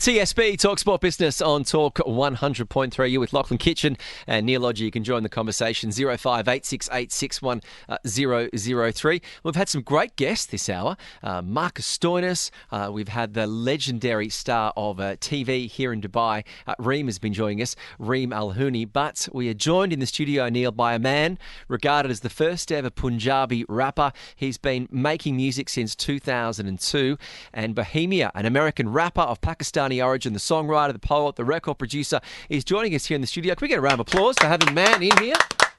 TSB, Talk Sport Business on Talk 100.3. You're with Lachlan Kitchen and Neil Lodge. You can join the conversation 0586861003. We've had some great guests this hour. Marcus Stoinis. We've had the legendary star of TV here in Dubai. Reim has been joining us, Reim Al-Houni. But we are joined in the studio, Neil, by a man regarded as the first ever Punjabi rapper. He's been making music since 2002. And Bohemia, an American rapper of Pakistani origin, the songwriter, the poet, the record producer, is joining us here in the studio. Can we get a round of applause for having man in here?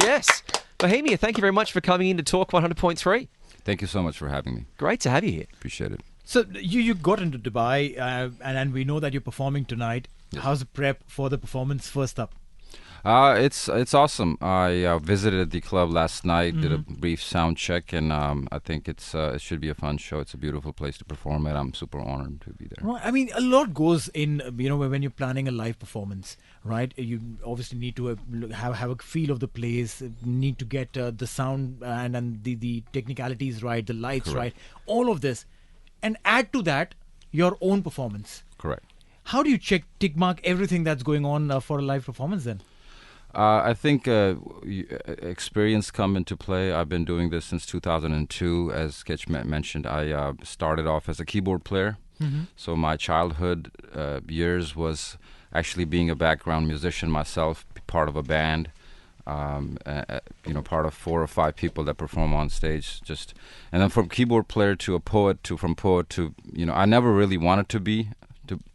Yes. Bohemia, thank you very much for coming in to Talk 100.3. Thank you so much for having me. Great to have you here. Appreciate it. So you got into Dubai and we know that you're performing tonight. Yes. How's the prep for the performance first up? It's awesome. I visited the club last night, did a brief sound check, and I think it should be a fun show. It's a beautiful place to perform at. I'm super honored to be there. Right. I mean, a lot goes in, when you're planning a live performance, right? You obviously need to have a feel of the place, need to get the sound and the technicalities right, the lights Correct. right, all of this. And add to that your own performance. Correct. How do you tick mark everything that's going on for a live performance then? I think experience come into play. I've been doing this since 2002. As Kitch mentioned, I started off as a keyboard player. So my childhood years was actually being a background musician myself, part of a band, part of 4 or 5 people that perform on stage. And then from keyboard player to a poet, from poet to, I never really wanted to be,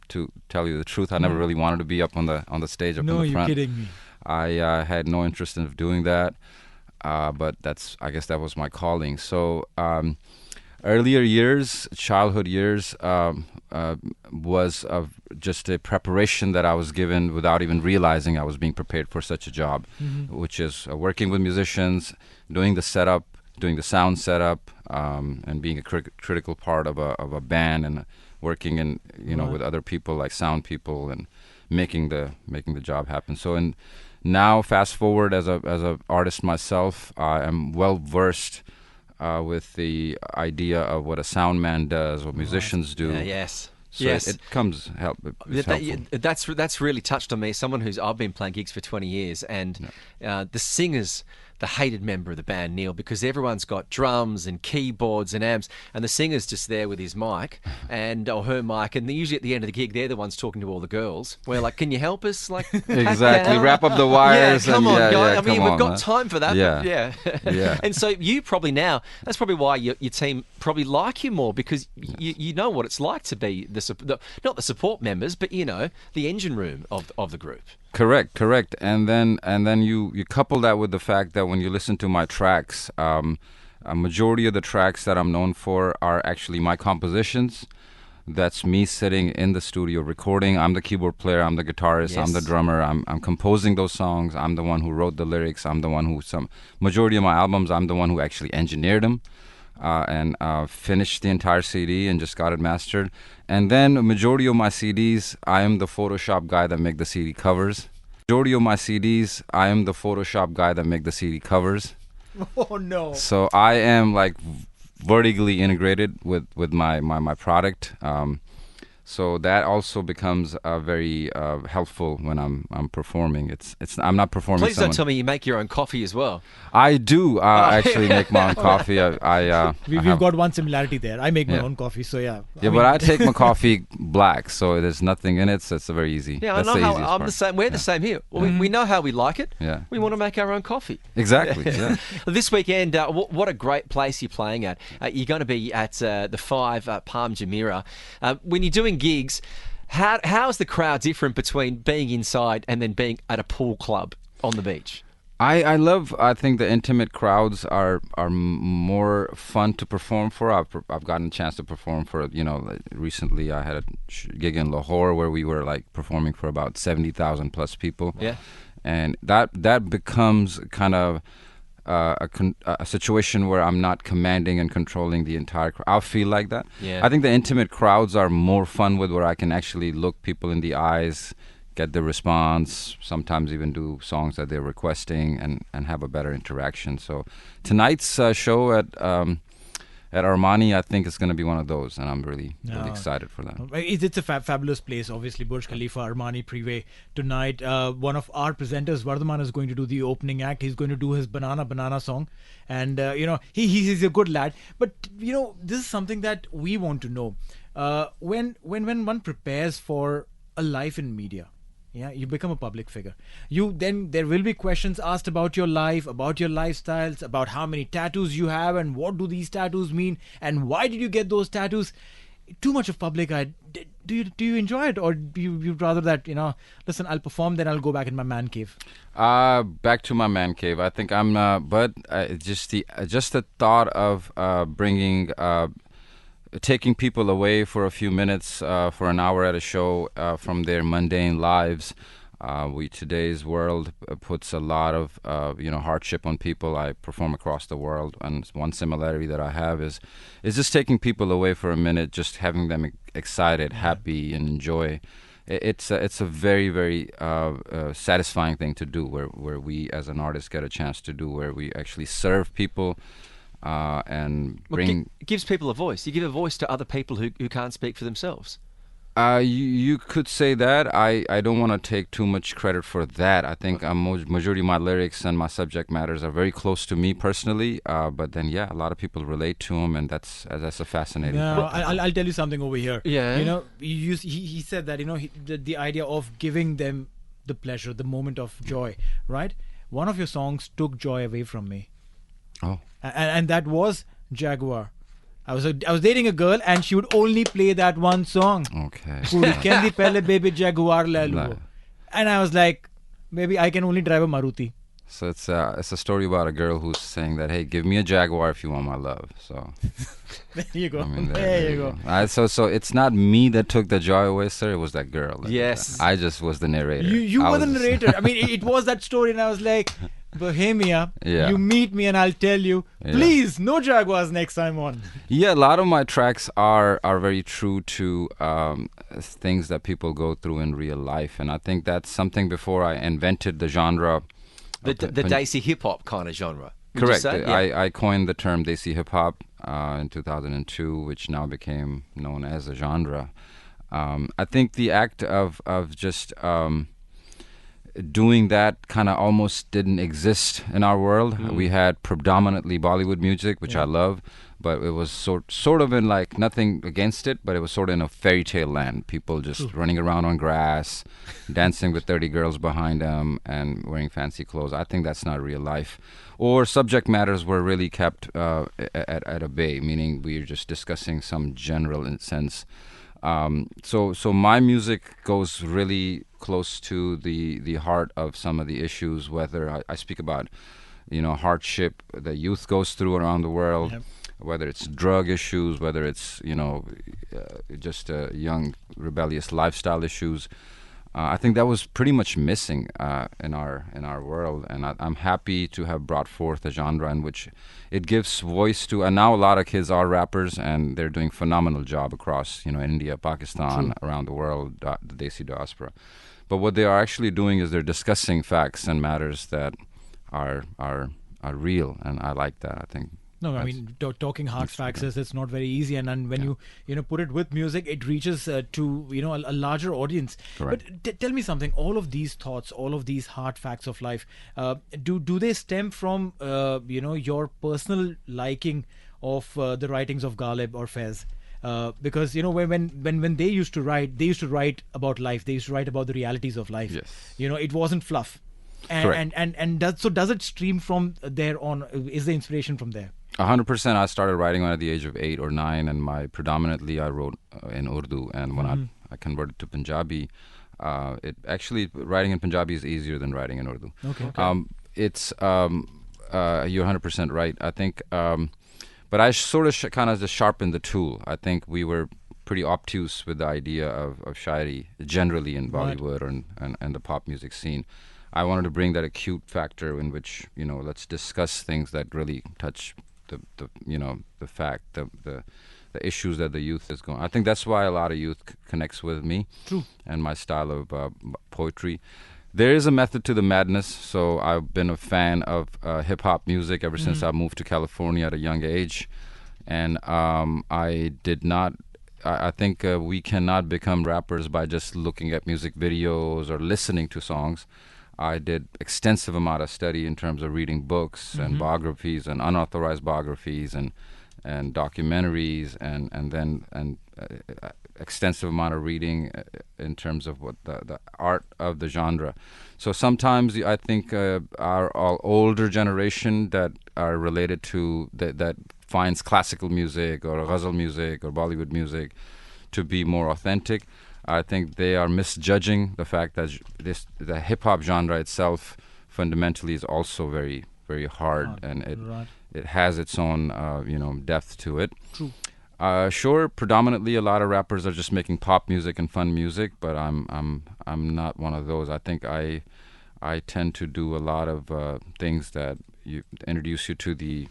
to tell you the truth, I never really wanted to be up on the stage, up in the front. No, you're kidding me. I had no interest in doing that, but I guess that was my calling. So earlier years, childhood years, was just a preparation that I was given without even realizing I was being prepared for such a job, which is working with musicians, doing the setup, doing the sound setup, and being a critical part of a band, and working in with other people like sound people and making the job happen. So now fast forward as a artist myself, I am well versed with the idea of what a sound man does, what musicians do. Yes. So yes. it comes helpful. That's really touched on me. Someone I've been playing gigs for 20 years, and the singer's the hated member of the band, Neil, because everyone's got drums and keyboards and amps, and the singer's just there with his mic or her mic, and usually at the end of the gig, they're the ones talking to all the girls. We're like, "Can you help us?" Like, exactly, wrap up the wires. Yeah, come on, guys. Yeah, I mean, we've got time for that. Yeah, but yeah. And so you probably that's probably why your team probably like you more, because you know what it's like to be not the support members, but the engine room of the group. Correct. And then you couple that with the fact that when you listen to my tracks, a majority of the tracks that I'm known for are actually my compositions. That's me sitting in the studio recording. I'm the keyboard player, I'm the guitarist, I'm the drummer, I'm composing those songs, I'm the one who wrote the lyrics, I'm the one who majority of my albums, I'm the one who actually engineered them. And finished the entire CD and just got it mastered. And then a majority of my CDs, I am the Photoshop guy that make the CD covers. Majority of my CDs, I am the Photoshop guy that make the CD covers. Oh no! So I am like vertically integrated with my product. So that also becomes very helpful when I'm performing. I'm not performing. Please don't tell me you make your own coffee as well. I do actually make my own coffee. We've got one similarity there. I make my own coffee, so yeah. But I take my coffee black, so there's nothing in it. So it's very easy. Yeah, That's I know how the I'm the same. We're the same here. Well, we know how we like it. Yeah. We want to make our own coffee. Exactly. Yeah. This weekend, what a great place you're playing at. You're going to be at the 5 Palm Jumeirah. When you're doing gigs, how is the crowd different between being inside and then being at a pool club on the beach? I think the intimate crowds are more fun to perform for. I've gotten a chance to perform for, recently I had a gig in Lahore where we were like performing for about 70,000 plus people. Yeah. And that becomes kind of a situation where I'm not commanding and controlling the entire crowd. I feel like that. Yeah. I think the intimate crowds are more fun with, where I can actually look people in the eyes, get the response, sometimes even do songs that they're requesting and have a better interaction. So tonight's show at Armani, I think it's going to be one of those, and I'm really excited for that. It's a fabulous place, obviously. Burj Khalifa, Armani Privé. Tonight, one of our presenters, Vardhaman, is going to do the opening act. He's going to do his Banana song. And, he's a good lad. But, this is something that we want to know. When one prepares for a life in media, you become a public figure. Then there will be questions asked about your life, about your lifestyles, about how many tattoos you have and what do these tattoos mean and why did you get those tattoos. Too much of public eye. Do you enjoy it, or do you rather that listen, I'll perform, then I'll go back in my man cave? Back to my man cave. I think I'm. But just the thought of taking people away for a few minutes, for an hour at a show, from their mundane lives. Today's world puts a lot of hardship on people. I perform across the world, and one similarity that I have is just taking people away for a minute, just having them excited, happy, and enjoy. It's a very, very satisfying thing to do, where we as an artist get a chance to do, where we actually serve people. And bring it gives people a voice. You give a voice to other people who can't speak for themselves. You could say that. I don't want to take too much credit for that. I think majority of my lyrics and my subject matters are very close to me personally. But then, a lot of people relate to them, and that's a fascinating thing. I'll tell you something over here. Yeah. He said that the idea of giving them the pleasure, the moment of joy, right? One of your songs took joy away from me. Oh. And that was Jaguar. I was dating a girl and she would only play that one song. Okay. Can pehle baby Jaguar le lo. And I was like, baby, I can only drive a Maruti. So it's a story about a girl who's saying that, hey, give me a Jaguar if you want my love. So there you go. There you go. So it's not me that took the joy away, sir. It was that girl. Yes. I just was the narrator. You were the narrator. I mean, it was that story, and I was like, Bohemia, you meet me and I'll tell you, please, no Jaguars next time on. Yeah, a lot of my tracks are very true to things that people go through in real life. And I think that's something before I invented the genre. The Desi hip-hop kind of genre. Correct. I coined the term Desi hip-hop in 2002, which now became known as a genre. I think the act of just... doing that kind of almost didn't exist in our world. We had predominantly Bollywood music, which I love, but it was sort of in like nothing against it, but it was sort of in a fairy tale land. People just running around on grass, dancing with 30 girls behind them, and wearing fancy clothes. I think that's not real life. Or subject matters were really kept at a bay, meaning we're just discussing some general sense. So my music goes really close to the heart of some of the issues, whether I speak about, hardship that youth goes through around the world, whether it's drug issues, whether it's, just young rebellious lifestyle issues. I think that was pretty much missing in our world, and I'm happy to have brought forth a genre in which it gives voice to. And now a lot of kids are rappers, and they're doing phenomenal job across India, Pakistan, around the world, the Desi diaspora. But what they are actually doing is they're discussing facts and matters that are real, and I like that. I think. No, I mean, talking hard facts is it's not very easy, and when you put it with music, it reaches to a larger audience. Correct. But tell me something. All of these thoughts, all of these hard facts of life, do they stem from your personal liking of the writings of Ghalib or Fez? Because when they used to write about life. They used to write about the realities of life. Yes. It wasn't fluff. And does it stream from there on? Is the inspiration from there? 100%. I started writing when at the age of 8 or 9, and predominantly I wrote in Urdu. And when I converted to Punjabi, writing in Punjabi is easier than writing in Urdu. Okay. It's you're 100% right. I think, but I sort of kind of just sharpened the tool. I think we were pretty obtuse with the idea of shairi generally in Bollywood and the pop music scene. I wanted to bring that acute factor in which let's discuss things that really touch the fact, the issues that the youth is going. I think that's why a lot of youth connects with me. True. And my style of poetry. There is a method to the madness. So I've been a fan of hip hop music ever since I moved to California at a young age. and I did not. I think we cannot become rappers by just looking at music videos or listening to songs. I did extensive amount of study in terms of reading books and biographies and unauthorized biographies and documentaries and extensive amount of reading in terms of what the art of the genre. So sometimes I think our older generation that are related to that finds classical music or ghazal music or Bollywood music to be more authentic. I think they are misjudging the fact that the hip hop genre itself fundamentally is also very, very hard, and it has its own depth to it. True. Sure, predominantly a lot of rappers are just making pop music and fun music, but I'm not one of those. I think I tend to do a lot of things that introduce you to the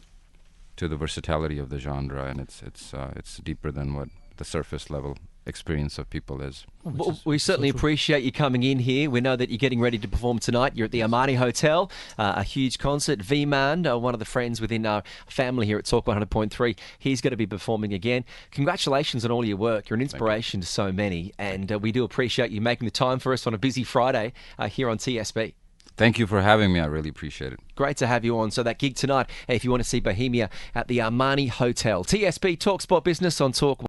versatility of the genre, and it's deeper than what the surface level experience of people is. Well, we certainly appreciate you coming in here. We know that you're getting ready to perform tonight. You're at the Armani Hotel, a huge concert. V-Man, one of the friends within our family here at Talk 100.3, he's going to be performing again. Congratulations on all your work. You're an inspiration to so many, and we do appreciate you making the time for us on a busy Friday here on TSB. Thank you for having me. I really appreciate it. Great to have you on. So that gig tonight, if you want to see Bohemia at the Armani Hotel. TSB Talk Sport Business on Talk